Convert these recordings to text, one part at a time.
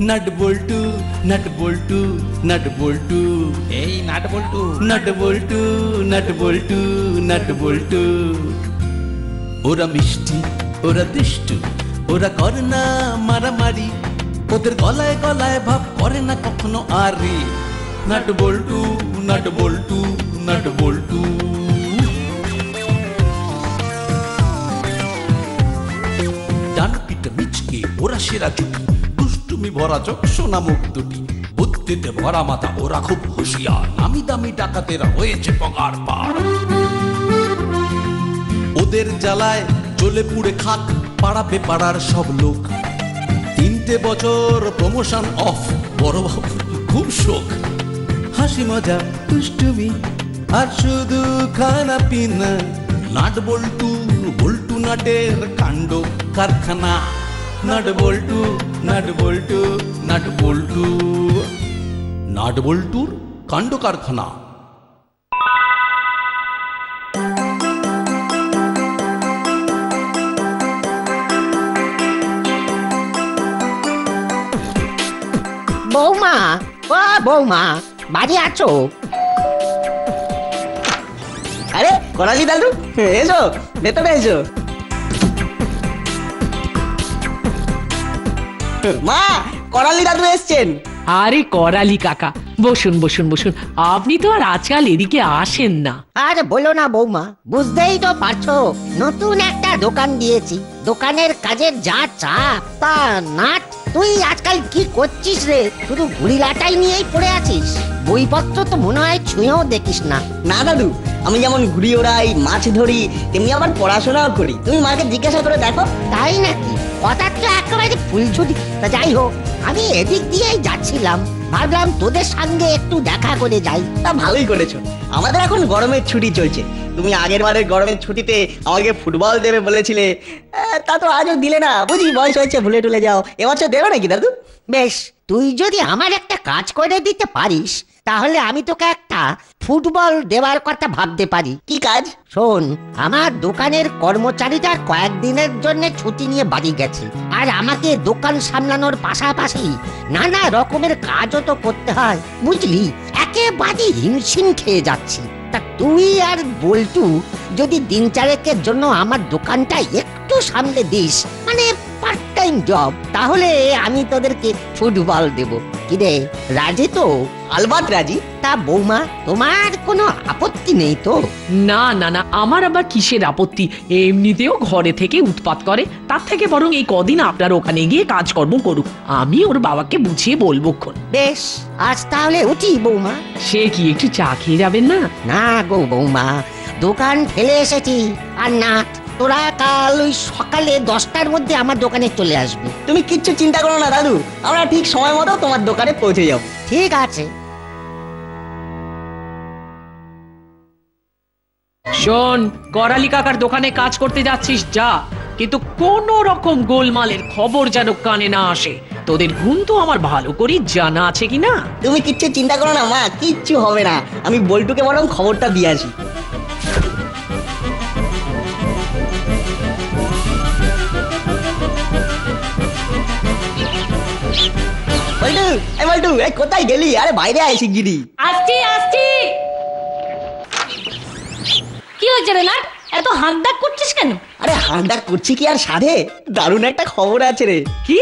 Nut বল্টু nut বল্টু nut বল্টু, এই nut বল্টু nut বল্টু nut বল্টু nut বল্টু। ওরা মিষ্টি, ওরা দুষ্টু, ওরা করে না মারামারি, ওদের গলায় গলায় ভাব করে না কখনো আরে। নাট বল্টু নাট বল্টু নাট বল্টু। ডান পিঠে মিচকে ওরা সেরা জুটি, দুষ্টুমি ভরা চোখ সোনা মুখ দুটি, বুদ্ধিতে ভরা মাথা ওরা খুব হুঁশিয়ার, নামি দামি ডাকাতেরা হয়েছে পগার পার। ওদের জ্বালায় জ্বলে পুড়ে খাক পাড়াবে পাড়ার সব লোক, 3টে বছর প্রমোশন অফ, বড় বাবু খুব শোক। হাসি মজা দুষ্টুমি আর শুধু খানা পিনা, নাট বল্টু বল্টু নাটের কাণ্ড কারখানা। নাট বল্টু নাট বল্টু নাট বল্টু, নাট বল্টুর কাণ্ড কারখানা। বৌমা, ও বৌমা, বাড়ি আছো? আরে করালি দাদু, এসো ভেতরে এসো। মা, করালি দাদু এসছেন। আরে করালি কাকা, বসুন বসুন বসুন। আপনি তো আর আজকাল এদিকে আসেন না। আর বলো না বৌমা, বুঝতেই তো পারছো নতুন একটা দোকান দিয়েছি, দোকানের কাজের যা চাপ। তা নাট, তুই আজকাল কি করছিস রে? শুধু ঘুড়িলাটাই নিয়েই পড়ে আছিস, বইপত্র তো মনে হয় ছুঁয়েও দেখিস না। না দাদু, আমি যেমন ঘুড়ি ওড়াই, মাছ ধরি, তেমনি আবার পড়াশোনাও করি। তুমি মাকে জিজ্ঞাসা করে দেখো। তাই নাকি? কথা তো একেবারে ফুলছুটি। তা যাই হোক, আমি এদিক দিয়েই যাচ্ছিলাম, ভাবলাম তোদের সঙ্গে একটু দেখা করে যাই। তা ভালোই করেছো। আমাদের এখন গরমের ছুটি চলছে। তুমি আগের বারের গরমের ছুটিতে আমাকে ফুটবল দেবে বলেছিলে, তা তো আজও দিলে না। বুঝি বয়স হয়েছে, ভুলে টুলে যাও। এবছর দেবে নাকি দাদু? বেশ, তুই যদি আমার একটা কাজ করে দিতে পারিস, তাহলে আমি তোকে একটা ফুটবল দেওয়ার কথা ভাবতে পারি। কি কাজ? শোন, আমার দোকানের কর্মচারীরা কয়েকদিনের জন্য ছুটি নিয়ে বাড়ি গেছে, আর আমাকে দোকান সামলানোর পাশাপাশি নানা রকমের কাজও তো করতে হয়, বুঝলি? একেবারে হিমশিম খেয়ে যাচ্ছি। তা তুই আর বল্টু যদি দিন চারেকের জন্য আমার দোকানটা একটু সামলে দিস, মানে পার্ট টাইম জব, তাহলে আমি তোদেরকে ফুটবল দেব। কিরে, রাজি তো? আলবাত রাজি। তা বৌমা, তোমার কোনো আপত্তি নেই তো? না না না, আমার আবার কিসের আপত্তি? এমনিতেও ঘরে থেকে উৎপাত করে, তার থেকে বরং এই কদিন আপনার ওখানে গিয়ে কাজকর্ম করুক, আমি ওর বাবাকে বুঝিয়ে বলবো। বেশ, আজ তাহলে উঠি বৌমা। সে কি একটু চা খেয়ে যাবেন না? না গো বৌমা, দোকান ফেলে এসেছি। আর না, তোরা কাল ওই সকালে 10টার মধ্যে আমার দোকানে চলে আসবি। তুমি কিচ্ছু চিন্তা করো না দাদু, আমরা ঠিক সময় মতো তোমার দোকানে পৌঁছে যাব। ঠিক আছে। শোন, করালি কাকার দোকানে কাজ করতে যাচ্ছিস যা, কিন্তু কোন রকম গোলমালের খবর যেন কানে না আসে। তোদের গুণ তো আমার ভালো করে জানা আছে কিনা। তুমি কিচ্ছু চিন্তা করো না মা, কিচ্ছু হবে না। আমি বল্টুকে বরং খবরটা দিয়ে আসি। বল্টু, এই বল্টু, এই কোথায় গেলি? আরে বাইরে আয় শিগগিরি। আসছি আসছি। কি হয়েছে রে নাট, এত হাঁক ডাক করছিস কেন? আরে হাঁকডাক করছি কি আর সাধে? দারুণ একটা খবর আছে রে। কি,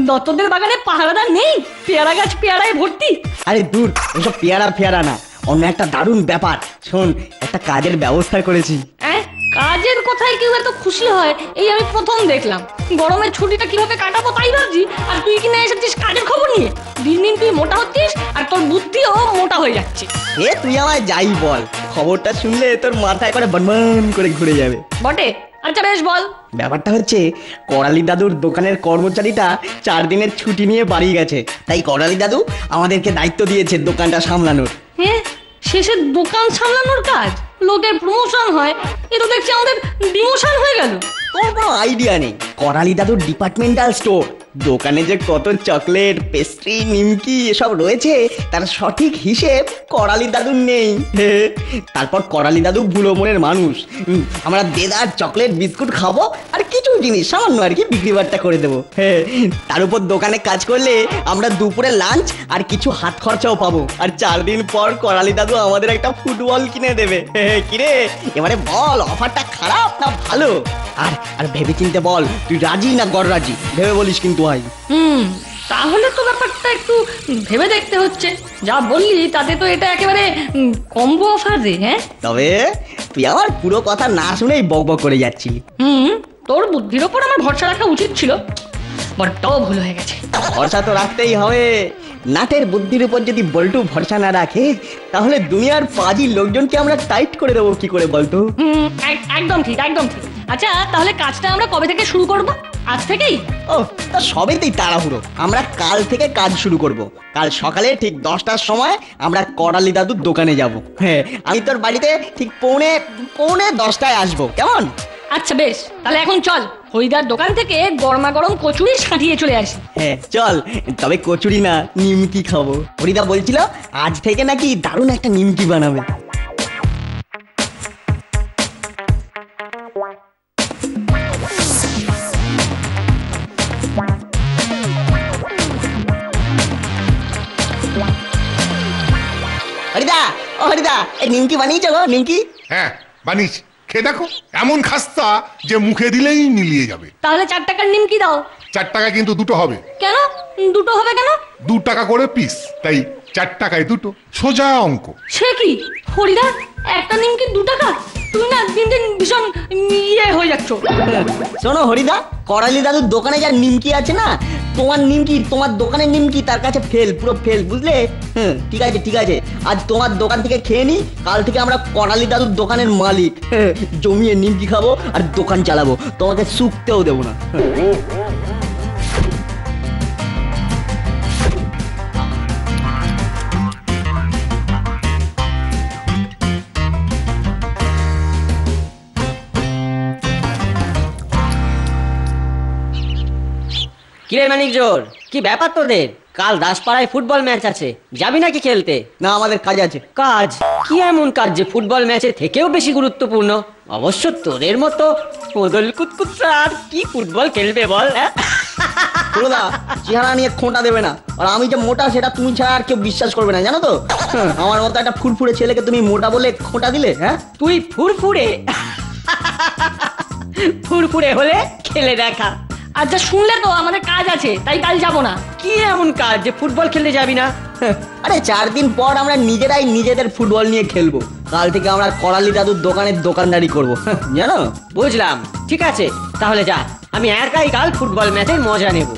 দত্তদের বাগানে পাহারাদার নেই? পেয়ারা গাছ পেয়ারায় ভর্তি? আরে দূর, এসব পেয়ারা ফেয়ারা না, অন্য একটা দারুণ ব্যাপার। শোন, একটা কাজের ব্যবস্থা করেছি। কাজের কথায় কেউ এত খুশি হয় এই আমি প্রথম দেখলাম। গরমের ছুটিটা কিভাবে কাটাবো তাই ভাবছি, আর তুই কিনা এসেছিস কাজের খবর নিয়ে। দিন দিন তুই মোটা হচ্ছিস, আর তোর বুদ্ধিও মোটা হয়ে যাচ্ছে। এ তুই আমায় যাই বল, খবরটা শুনলে তোর মাথায় করে বনবন করে ঘুরে যাবে। বটে, আচ্ছা বেশ বল। ব্যাপারটা হচ্ছে, করালি দাদুর দোকানের কর্মচারীটা 4 দিনের ছুটি নিয়ে বাড়ি গেছে, তাই করালি দাদু আমাদেরকে দায়িত্ব দিয়েছে দোকানটা সামলানোর। হ্যাঁ, শেষে দোকান সামলানোর কাজ? লোকের প্রমোশন হয়, এ তো দেখছি আমাদের ডিমোশন হয়ে গেল। তোর কোনো আইডিয়া নেই। করালি দাদুর ডিপার্টমেন্টাল স্টোর, দোকানে যে কত চকলেট, পেস্ট্রি, নিমকি এসব রয়েছে তার সঠিক হিসেব করালি দাদুর নেই। তারপর করালি দাদু বুড়ো মনের মানুষ। আমরা দেদার চকলেট বিস্কুট খাবো আর কিছু জিনিস সামান্য আর কি বিক্রি বাট্টা করে দেবো। তার উপর দোকানে কাজ করলে আমরা দুপুরে লাঞ্চ আর কিছু হাত খরচাও পাবো। আর 4 দিন পর করালি দাদু আমাদের একটা ফুটবল কিনে দেবে। কিরে এবারে বল, অফারটা খারাপ না ভালো? আর আর ভেবে চিনতে বল, তুই রাজি না গড় রাজি, ভেবে বলিস কিন্তু ভাই। তাহলে তো ব্যাপারটা একটু ভেবে দেখতে হচ্ছে। যা বললি তাতে তো এটা একেবারে কম্বো অফার রে। হ্যাঁ, তবে তুই আমার পুরো কথা না শুনেই বকবক করে যাচ্ছিলি। তোর বুদ্ধির ওপর আমার ভরসা রাখা উচিত ছিল, বড্ড ভুল হয়ে গেছে। ভরসা তো রাখতেই হবে। নাটের বুদ্ধির উপর যদি বল্টু ভরসা না রাখে তাহলে দুনিয়ার পাজি লোকজনকে আমরা টাইট করে দেবো কি করে বলতো? একদম ঠিক, একদম ঠিক। আচ্ছা, তাহলে কাজটা আমরা কবে থেকে শুরু করব? আজ থেকেই? ও তা সবেতেই তাড়াহুড়ো। আমরা কাল থেকে কাজ শুরু করব। কাল সকালে ঠিক 10টার সময় আমরা করালি দাদুর দোকানে যাব। হ্যাঁ, আমি তোর বাড়িতে ঠিক পৌনে 10টায় আসবো, কেমন? আচ্ছা বেশ, তাহলে এখন চল হরিদার দোকান থেকে গরমা গরম কচুরি সাঁটিয়ে চলে আসি। হ্যাঁ চল, তবে কচুরি না, নিমকি খাবো। হরিদা বলছিল আজ থেকে নাকি দারুণ একটা নিমকি বানাবে। হরিদা, ও হরিদা, এই নিমকি বানিয়েছো গো? নিমকি? হ্যাঁ বানিয়েছি, খেয়ে দেখো। এমন খাস্তা যে মুখে দিলেই মিলিয়ে যাবে। তাহলে 4 টাকার নিমকি দাও। 4 টাকা কিন্তু দুটো হবে। কেন দুটো হবে কেন? 2 টাকা করে পিস, তাই 4 টাকায় দুটো, সোজা অঙ্ক। সে কি হরিদা, একটা নিমকি 2 টাকা? তুমি না দিন দিন ভীষণ ইয়ে হয়ে যাচ্ছ। শোনো হরিদা, করালি দাদুর দোকানে যা নিমকি আছে না, তোমার নিমকি, তোমার দোকানের নিমকি তার কাছে ফেল, পুরো ফেল, বুঝলে? ঠিক আছে ঠিক আছে, আজ তোমার দোকান থেকে খেয়ে নি, কাল থেকে আমরা করালি দাদুর দোকানের মালিক। জমিয়ে নিমকি খাবো আর দোকান চালাবো, তোমাকে শুকতেও দেবো না। কিরে মানিক জোর, কি ব্যাপার তোদের? কাল দাসপাড়ায় ফুটবল ম্যাচ আছে, যাবি নাকি খেলতে? না, আমাদের কাজ আছে। কাজ? কি এমন কাজ যে ফুটবল ম্যাচের থেকেও বেশি গুরুত্বপূর্ণ? অবশ্য তোদের মতো মোদল কুতকুতরা আর কি ফুটবল খেলবে বল? দা চেহারা নিয়ে খোঁটা দেবে না, আর আমি যে মোটা সেটা তুমি ছাড়া আর কেউ বিশ্বাস করবে না, জানো তো? আমার মতো একটা ফুরফুরে ছেলেকে তুমি মোটা বলে খোঁটা দিলে। হ্যাঁ, তুই ফুরফুরে? ফুরফুরে হলে খেলে দেখা। আচ্ছা শুনলে তো, আমাদের কাজ আছে, তাই কাল যাব না। কি এমন কাজ যে ফুটবল খেলতে যাবি না? আরে 4 দিন পর আমরা নিজেরাই নিজেদের ফুটবল নিয়ে খেলবো। কাল থেকে আমরা করালি দাদুর দোকানের দোকানদারি করবো, জানো? বুঝলাম, ঠিক আছে তাহলে যা, আমি একাই কাল ফুটবল ম্যাচের মজা নেব।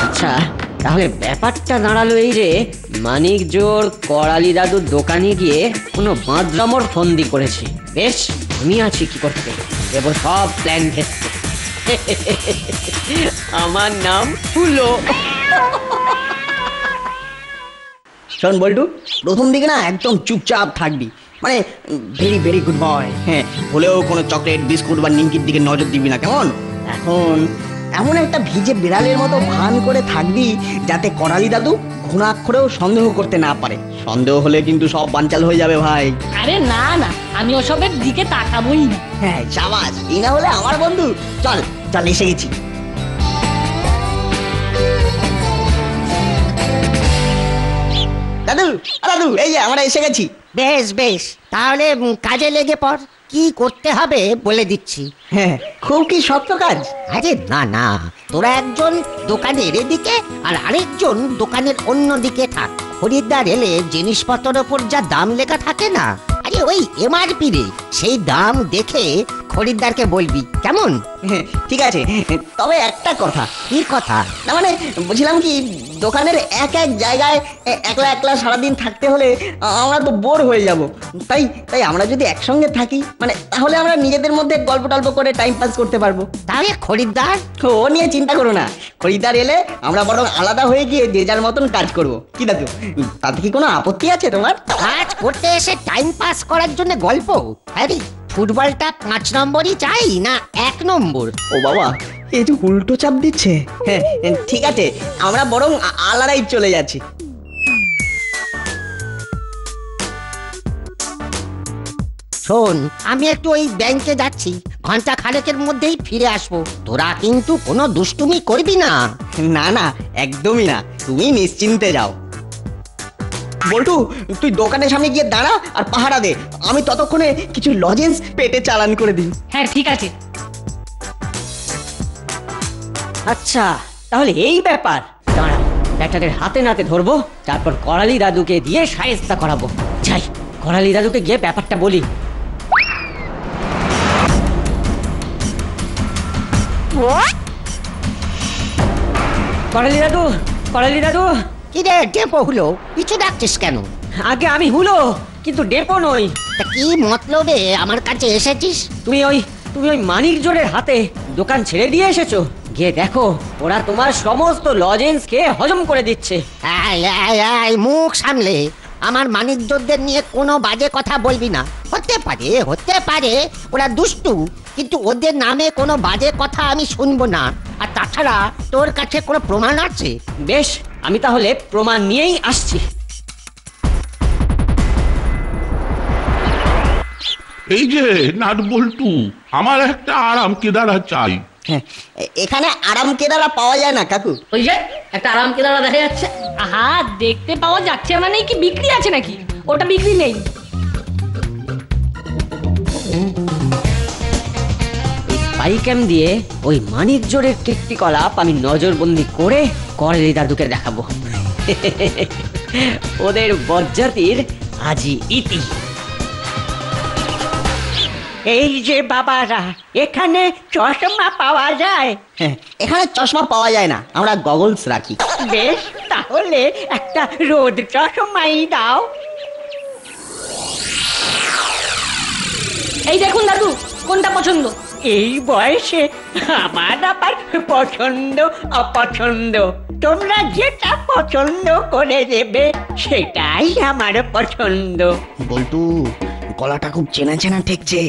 আচ্ছা তাহলে ব্যাপারটা দাঁড়ালো এই যে, মানিক জোর করালি দাদুর দোকানে গিয়ে কোনো বাঁদরামোর ফন্দি করেছে। বেশ, আমি আছি কি করতে, দেব সব প্ল্যান ভেস্তে। আমার নাম ফুলো। শোন বল্টু, প্রথম দিকে না একদম চুপচাপ থাকবি, মানে ভেরি ভেরি গুড বয়। হ্যাঁ, হলেও কোনো চকলেট বিস্কুট বা নিমকির দিকে নজর দিবি না, কেমন? এখন এমন একটা ভিজে বিড়ালের মতো ভান করে থাকবি যাতে করালি দাদু ঘুণাক্ষরেও সন্দেহ করতে না পারে। সন্দেহ হলে কিন্তু সব বানচাল হয়ে যাবে ভাই। আরে না না, আমি ওসবের দিকে তাকাবই না। হ্যাঁ সাবাস, এই না হলে আমার বন্ধু। চল চল, এসে গেছি। দাদু দাদু, এই যে আমরা এসে গেছি। বেশ বেশ, তাহলে কাজে লেগে পড়। কি করতে হবে বলে দিচ্ছি। হ্যাঁ, খুব কি শক্ত কাজ? আরে না না, তোরা একজন দোকানের এদিকে আর আরেকজন দোকানের অন্য দিকে থাক। খরিদ্দার এলে জিনিসপত্রের ওপর যা দাম লেখা থাকে না, আরে ওই এমআরপি রে, সেই দাম দেখে খরিদ্দারকে বলবি, কেমন? ঠিক আছে, তবে একটা কথা। কি কথা? না মানে বলছিলাম কি, দোকানের এক এক জায়গায় একলা একলা সারাদিন থাকতে হলে আমরা তো বোর হয়ে যাব। তাই আমরা যদি একসঙ্গে থাকি, মানে তাহলে আমরা নিজেদের মধ্যে গল্প টল্প করে টাইম পাস করতে পারবো। তাহলে খরিদ্দার? ও নিয়ে চিন্তা করো না, খরিদ্দার এলে আমরা বরং আলাদা হয়ে গিয়ে যে যার মতন কাজ করবো। কি দাদু, তাতে কি কোনো আপত্তি আছে তোমার? কাজ করতে এসে টাইম পাস করার জন্য গল্প? আরে ফুটবলটা 5 নম্বরই চাই না 1 নম্বর? ও বাবা, এই যে উল্টো চাপ দিচ্ছে। হ্যাঁ, ঠিক আছে, আমরা বরং আলাদাই চলে যাচ্ছি। শোন, আমি একটু ওই ব্যাংকে যাচ্ছি, ঘন্টা খানেকের মধ্যেই ফিরে আসবো। তোরা কিন্তু কোনো দুষ্টুমি করবি না। না না, একদমই না, তুমি নিশ্চিন্তে যাও। বল্টু, তুই দোকানের সামনে গিয়ে দাঁড়া আর পাহারা দে, আমি ততক্ষণে কিছু লজেন্স পেটে চালান করে দিই। হ্যাঁ ঠিক আছে। আচ্ছা, তাহলে এই ব্যাপার। দাঁড়া, ব্যাটারের হাতে নাতে ধরবো, তারপর করালি দাদুকে দিয়ে শায়েস্তা করাবো। যাই, করালি দাদুকে গিয়ে ব্যাপারটা বলি। করালি দাদু, করালি দাদু। কি রে ডেপো হলো, পিছু ডাকছিস কেন? আগে আমি হুলো, কিন্তু ডেপো নই। তা কি মতলবে আমার কাছে এসেছিস? তুমি ওই মানিক জোরের হাতে দোকান ছেড়ে দিয়ে এসেছো। গিয়ে দেখো, ওরা তোমার সমস্ত লজেন্স খেয়ে হজম করে দিচ্ছে। এই, মুখ সামলে। আমার মানিকজোরদের নিয়ে কোনো বাজে কথা বলবি না। হতে পারে ওরা দুষ্টু, কিন্তু ওদের নামে কোনো বাজে কথা আমি শুনবো না। আর তাছাড়া তোর কাছে কোনো প্রমাণ আছে? বেশ, আমি তাহলে প্রমাণ নিয়েই আসছি। এই যে নাট বল্টু, আমার একটা আরাম কেদারা চাই। হ্যাঁ, এখানে আরাম কেদারা পাওয়া যায় না কাকু। ওই যে একটা আরাম কেদারা দেখা যাচ্ছে। আহা, দেখতে পাওয়া যাচ্ছে মানে কি বিক্রি আছে নাকি? ওটা বিক্রি নেই। স্পাই ক্যাম দিয়ে ওই মানিক জোরের কীর্তিকলাপ আমি নজরবন্দি করে করালি দাদুকে দেখাবো। ওদের বজ্জাতির আজই ইতি। এই যে বাবারা, এখানে চশমা পাওয়া যায়? হ্যাঁ, এখানে চশমা পাওয়া যায় না, আমরা গগলস রাখি। বেশ, তাহলে একটা রোদ চশমাই দাও। এই দেখুন দাদু, কোনটা পছন্দ? এই বয়সে আমার আবার পছন্দ অপছন্দ, তোমরা যেটা পছন্দ করে দেবে সেটাই আমার পছন্দ। বল্টু, গলাটা খুব চেনা চেনা ঠেকছে।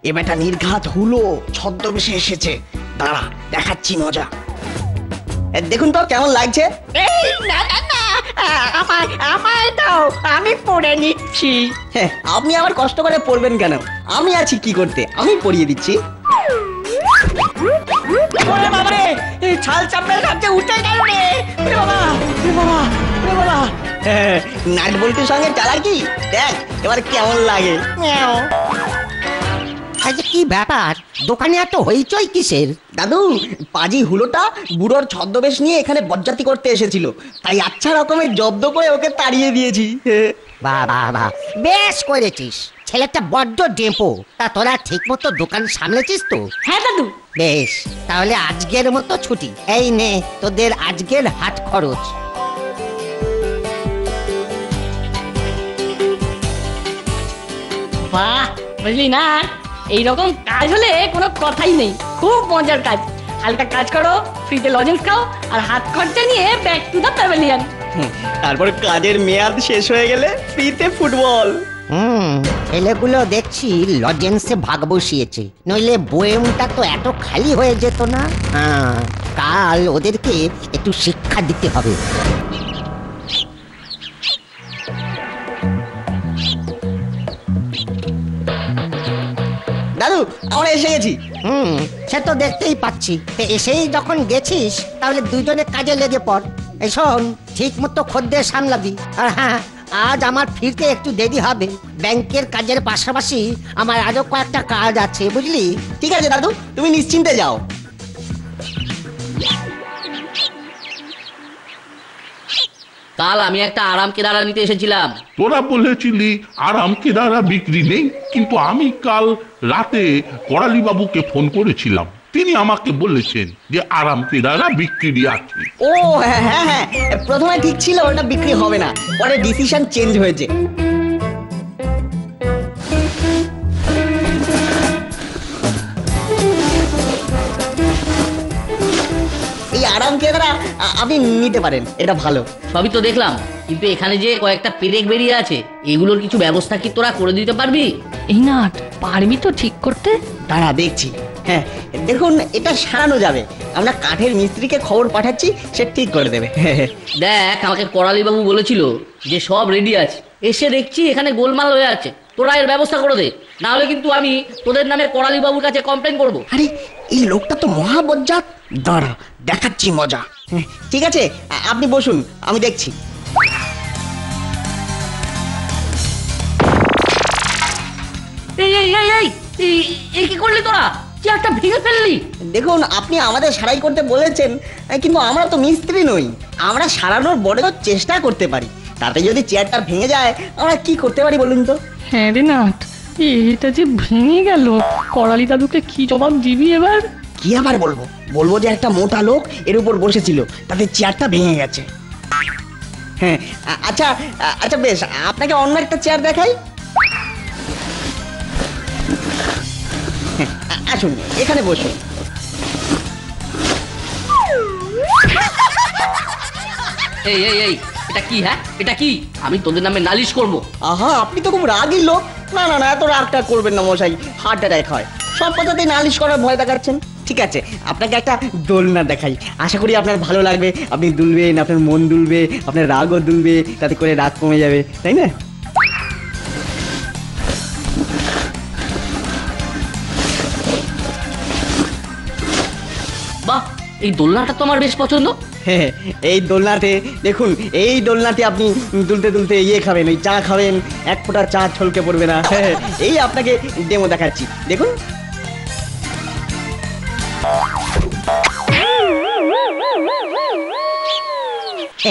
এ বেটা নির্ঘাত হুলো, ছদ্মবেশে এসেছে। দাঁড়া, দেখাচ্ছি মজা। দেখুন তো কেমন লাগছে। এই না না না, আমায় দাও, আমি পড়ে নিচ্ছি। হ্যাঁ, আপনি আবার কষ্ট করে পড়বেন কেন? আমি আছি কি করতে, আমি পড়িয়ে দিচ্ছি। ওরে বাবা রে, এই ছাল চামড়ার কাছে উঠে গেল রে। ওরে বাবা, ওরে বাবা, ওরে বাবা। হ্যাঁ, নাট বল্টুর সঙ্গে চালাকি দেখ এবার কেমন লাগে। ম্যাও। আচ্ছা, কি ব্যাপার? দোকানে এত হইচই কিসের? দাদু, পাজি হুলোটা বুড়োর ছদ্মবেশ নিয়ে এখানে বজ্জাতি করতে এসেছিল, তাই আচ্ছা রকমের জব্দ করে ওকে তাড়িয়ে দিয়েছি। বাহ, বেশ করেছিস। ছেলেটা বড্ড ডেপো। তা তোরা ঠিক মতো দোকান সামলেছিস তো? হ্যাঁ দাদু। বেশ, তাহলে আজকের মতো ছুটি। এই নে তোদের আজকের হাট খরচ। বাহ, বুঝলি না, এইরকম কাজ হলে কোনো কথাই নেই। খুব মজার কাজ। হালকা কাজ করো, ফ্রিতে লজেন্স খাও, আর হাত খরচা নিয়ে ব্যাক টু দ্য প্যাভিলিয়ন। তারপর কাজের মেয়াদ শেষ হয়ে গেলে ফ্রিতে ফুটবল। ছেলেগুলো দেখছি লজেন্সে ভাগ বসিয়েছে, নইলে বয়েমটা তো এত খালি হয়ে যেত না। কাল ওদেরকে একটু শিক্ষা দিতে হবে। দাদু, আমরা এসে গেছি। সে তো দেখতেই পাচ্ছি। এসেই যখন গেছিস তাহলে দুজনে কাজে লেগে পড়। এই শোন, ঠিক মতো খদ্দের সামলাবি। আর হ্যাঁ, আজ আমার ফিরতে একটু দেরি হবে। ব্যাংকের কাজের পাশাপাশি আমার আরো কয়েকটা কাজ আছে, বুঝলি? ঠিক আছে দাদু, তুমি নিশ্চিন্তে যাও। কাল আমি একটা আরাম কেদারা নিতে এসেছিলাম। তোরা বলেছিলি আরাম কেদারা বিক্রি নেই, কিন্তু আমি কাল রাতে করালি বাবুকে ফোন করেছিলাম, তিনি আমাকে বলেছেন যে আরাম কেদারা বিক্রি আছে। ও হ্যাঁ হ্যাঁ হ্যাঁ, প্রথমে ঠিক ছিল ওটা বিক্রি হবে না, পরে ডিসিশন চেঞ্জ হয়েছে। এই আরাম কেদারা আপনি নিতে পারেন, এটা ভালো। সবই তো দেখলাম, কিন্তু এখানে যে কয়েকটা পেরেক বেরিয়ে আছে, এগুলোর কিছু ব্যবস্থা কি তোরা করে দিতে পারবি? এই নাট, পারবি তো ঠিক করতে? দাঁড়া দেখছি। হ্যাঁ দেখুন, এটা সারানো যাবে, আমরা কাঠের মিস্ত্রিকে খবর পাঠাচ্ছি, সে ঠিক করে দেবে। দেখ, আমাকে করালি বাবু বলেছিল যে সব রেডি আছে, এসে দেখছি এখানে গোলমাল হয়ে আছে। তোরা এর ব্যবস্থা করে দে, না হলে কিন্তু আমি তোদের নামে করালি বাবুর কাছে কমপ্লেন করব। আরে এই লোকটা তো মহাবজ্জাত, দাঁড়া দেখাচ্ছি মজা। ঠিক আছে আপনি বসুন, আমি দেখছি। এই এই এই এই এই কি করলি তোরা? চেয়ারটা ভেঙে ফেললি। দেখুন, আপনি আমাদের সারাই করতে বলেছেন, কিন্তু আমরা তো মিস্ত্রি নই, আমরা সারানোর বড় চেষ্টা করতে পারি। তাতে যদি চেয়ারটা ভেঙে যায়, আমরা কি করতে পারি বলুন তো? হ্যাঁ রে নাট, এটা যে ভেঙে গেল, করালি দাদুকে কি জবাব দিবি এবার? কি আবার বলবো? বলবো যে একটা মোটা লোক এর উপর বসেছিল, তাতে চেয়ারটা ভেঙে গেছে। হ্যাঁ আচ্ছা আচ্ছা বেশ, আপনাকে অন্য একটা চেয়ার দেখাই। আসুন এখানে বসুন। এই এই এই এটা কি? হ্যাঁ এটা কি? আমি তোদের নামে নালিশ করব। আহা, আপনি তো খুব রাগী লোক। না না না, এত রাগটা করবেন না মশাই, হার্ট অ্যাটাক হয়। সব কথাতেই নালিশ করার ভয় দেখাচ্ছেন। ঠিক আছে, আপনাকে একটা দোলনা দেখাই, আশা করি আপনার ভালো লাগবে। আপনি দুলবেন, আপনার মন দুলবে, আপনার রাগও দুলবে, তাতে করে রাগ কমে যাবে, তাই না? বাহ, এই দোলনাটা তো আমার বেশ পছন্দ। হ্যাঁ, এই দোলনাতে দেখুন, এই দোলনাতে আপনি দুলতে দুলতে ইয়ে খাবেন, ওই চা খাবেন, এক ফোঁটা চা ছলকে পড়বে না। হ্যাঁ, এই আপনাকে ডেমো দেখাচ্ছি, দেখুন।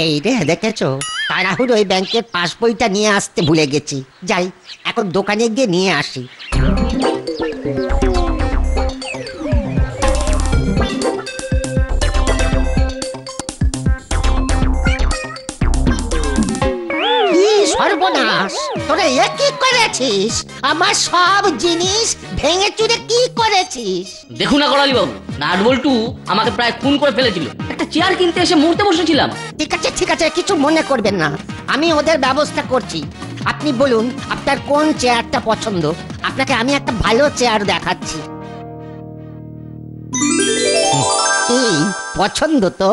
এই রে, দেখেছো, তাড়াহুড়ো ওই ব্যাংকের পাসবইটা নিয়ে আসতে ভুলে গেছি। যাই, এখন দোকানে গিয়ে নিয়ে আসি। সর্বনাশ, তোরা এ কি করেছিস? আমার সব জিনিস ভেঙে চুরে কি করেছিস? দেখুন না করালি বাবু, নাটবল্টু আমাকে প্রায় খুন করে ফেলেছিল। একটা চেয়ার কিনতে এসে মরতে বসেছিলাম। ঠিক আছে, কিছু মনে করবেন না, আমি ওদের ব্যবস্থা করছি। আপনি বলুন আপনার কোন চেয়ারটা পছন্দ, আপনাকে আমি একটা ভালো চেয়ার দেখাচ্ছি। কি পছন্দ তো?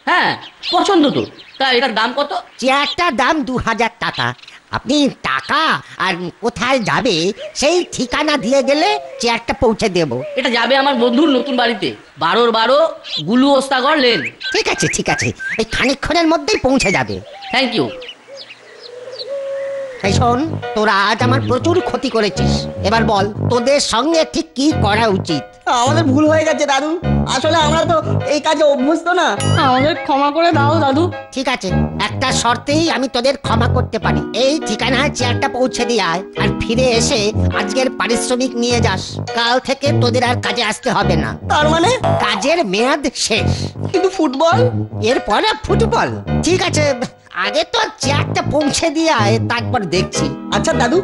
হ্যাঁ পছন্দ তো। তা এটার দাম কত? চেয়ারটার দাম 2000 টাকা। আপনি টাকা আর কোথায় যাবে সেই ঠিকানা দিয়ে গেলে চেয়ারটা পৌঁছে দেব। এটা যাবে আমার বন্ধুর নতুন বাড়িতে, 12-12 গুলু ওস্তাগর লেন। ঠিক আছে, এই খানিকক্ষণের মধ্যেই পৌঁছে যাবে। Thank you. এই শোন, তোরা আজ আমার প্রচুর ক্ষতি করেছিস, এবার বল তোদের সঙ্গে ঠিক কি করা উচিত? আমাদের ভুল হয়ে গেছে দাদু, আসলে আমরা তো এই কাজে অভ্যস্ত না। আমাদের ক্ষমা করে দাও দাদু। ঠিক আছে, একটা শর্তেই আমি তোদের ক্ষমা করতে পারি। এই ঠিকানায় চেয়ারটা পৌঁছে দিয়ে আয়, আর ফিরে এসে আজকের পারিশ্রমিক নিয়ে যাস। কাল থেকে তোদের আর কাজে আসতে হবে না। তার মানে? কাজের মেয়াদ শেষ। কিন্তু ফুটবল? এরপরে ফুটবল। ঠিক আছে, আগে তো চেয়ারটা পৌঁছে দিয়ে আয়, তারপর দেখছি। আচ্ছা দাদু,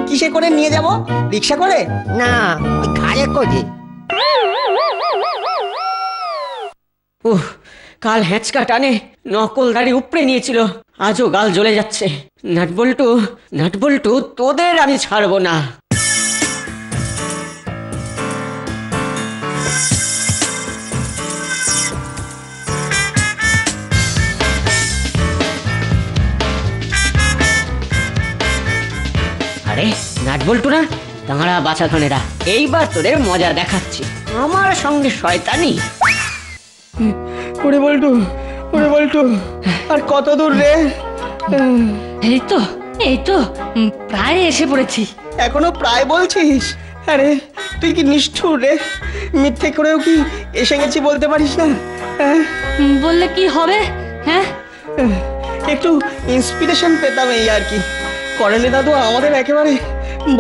কিসে করে নিয়ে যাব? রিক্সা করে? না, ওই ঘাড়ে করে। কাল হ্যাঁচকা টানে নকল দাড়ি উপড়ে নিয়েছিল, আজও গাল জ্বলে যাচ্ছে। নাটবল্টু তোদের আমি ছাড়বো না। আরে নাটবল্টু না, দাঁড়া বাছা ধনেরা, এইবার তোদের মজা দেখাচ্ছি। আমার সঙ্গে শয়তানি। ওরে বল্টু, আর কত দূর রে? এই তো প্রায় এসে পড়েছি। এখনো প্রায় বলছিস? আরে তুই কি নিষ্ঠুর রে, মিথ্যে করেও কি এসে গেছি বলতে পারিস না? বললে কি হবে? হ্যাঁ, একটু ইন্সপিরেশন পেতাম এই আর কি। করালি দাদু আমাদের একেবারে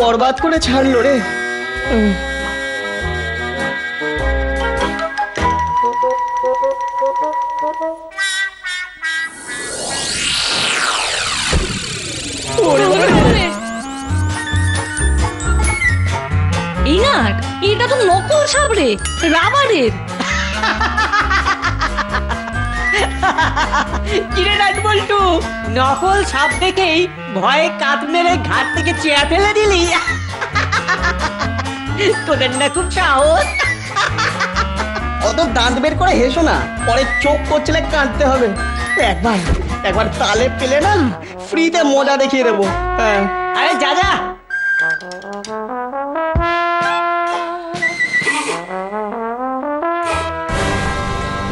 বরবাদ করে ছাড়লো রে। এই নাট, এটা তো নকল সাবরে, রাবারের। কিরে নাটবল্টু, নকল সাপ দেখেই ভয়ে কাঁধ মেরে ঘাট থেকে চেয়া ফেলে দিলি? তোদের না খুব সাহস। অত দাঁত বের করে হেসো না, পরে চোখ করছিলে কাঁদতে হবে। একবার তালে পেলে না ফ্রিতে মজা দেখিয়ে দেবো। হ্যাঁ আরে যা যা।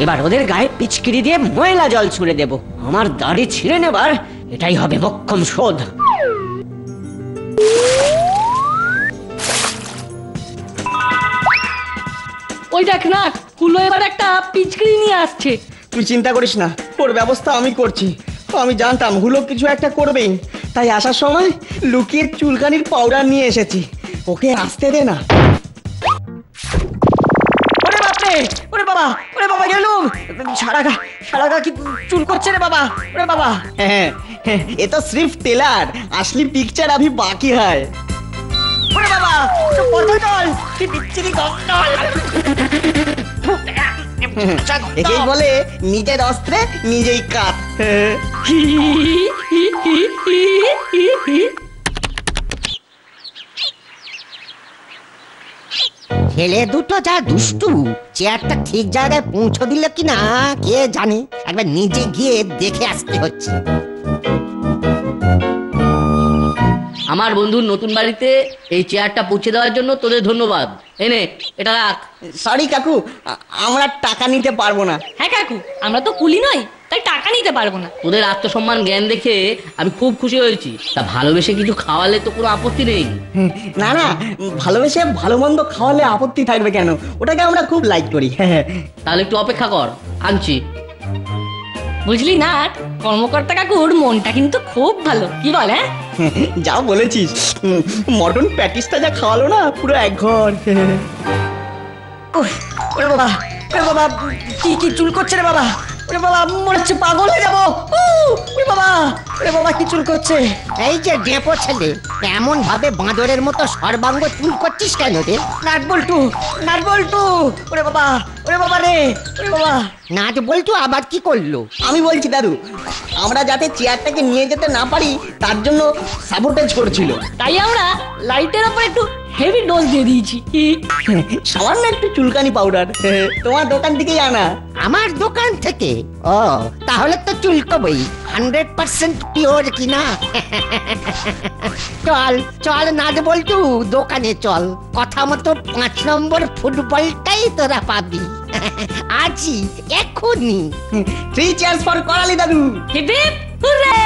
এবার ওদের গায়ে পিচকিরি দিয়ে ময়লা জল ছুঁড়ে দেব। আমার দাড়ি ছিঁড়ে নেবার এটাই হবে মোক্ষম শোধ। ওই দেখ না, হুলো এবার একটা পিচকিরি নিয়ে আসছে। তুই চিন্তা করিস না, ওর ব্যবস্থা আমি করছি। আমি জানতাম হুলো কিছু একটা করবেই, তাই আসার সময় লুকিয়ে চুলকানির পাউডার নিয়ে এসেছি। ওকে আসতে দে না। ওরে বাপরে, ওরে বাবা গেলুম। সারা গা কি চুল করছে রে বাবা। ওরে বাবা। হ্যাঁ, এ তো সির্ফ টেলার, আসলি পিকচার আভি বাকি হয়। ওরে বাবা, পর্যটন কি বিচ্ছিরি গন্ধ। একেই বলে নিজের অস্ত্রে নিজেই কাট। ছেলে দুটো যা দুষ্টু, চেয়ারটা ঠিক জায়গায় পৌঁছে দিল কিনা কে জানে। একবার নিজে গিয়ে দেখে আসতে হচ্ছে। আমার বন্ধুর নতুন বাড়িতে এই চেয়ারটা পৌঁছে দেওয়ার জন্য তোদের ধন্যবাদ। এনে এটা রাখ। সরি কাকু, আমরা টাকা নিতে পারবো না। হ্যাঁ কাকু, আমরা তো কুলি নই, তাই টাকা নিতে পারবো না। তোদের আত্মসম্মান জ্ঞান দেখে আমি খুব খুশি হয়েছি। তা ভালোবেসে কিছু খাওয়ালে তো কোনো আপত্তি নেই। না না, ভালোবেসে ভালো মন্দ খাওয়ালে আপত্তি থাকবে কেন? ওটাকে আমরা খুব লাইক করি। তাহলে একটু অপেক্ষা কর, আনছি। বুঝলি না, কর্মকর্তা কাকুর মনটা কিন্তু খুব ভালো, কি বল? হ্যাঁ যা বলেছিস, মটন প্যাটিসটা যা খাওয়ালো না, পুরো এক ঘর। ওরে বাবা, ওরে বাবা, কি চুল করছে রে বাবা। ওরে বাবা, মনে হচ্ছে পাগল হয়ে যাবো। ওরে বাবা কি চুল করছে। এই যে ডেপো ছেলে, এমন ভাবে বাঁদরের মতো সর্বাঙ্গ চুল করছিস কেন রে? নাটবল্টু। ওরে বাবা রে, ওরে বাবা। নাট বলতো আবার কি করলো? আমি বলছি দাদু, আমরা যাতে চেয়ারটাকে নিয়ে যেতে না পারি তার জন্য সাবোটেজ করেছিল। তাই আমরা লাইটের ওপর একটু হেভি ডোজ দিয়ে দিয়েছি। সামান্য একটু চুলকানি পাউডার তোমার দোকান থেকেই আনা। আমার দোকান থেকে? ও, তাহলে তো চুলকবই। 100% পিওর কিনা। চল নাট বলতু, দোকানে চল। কথা মতো 5 নম্বর ফুটবলটাই তোরা পাবি। আজই, এক্ষুনি। 3 চেয়ার্স ফর করালি দাদু। Hip hip hurray!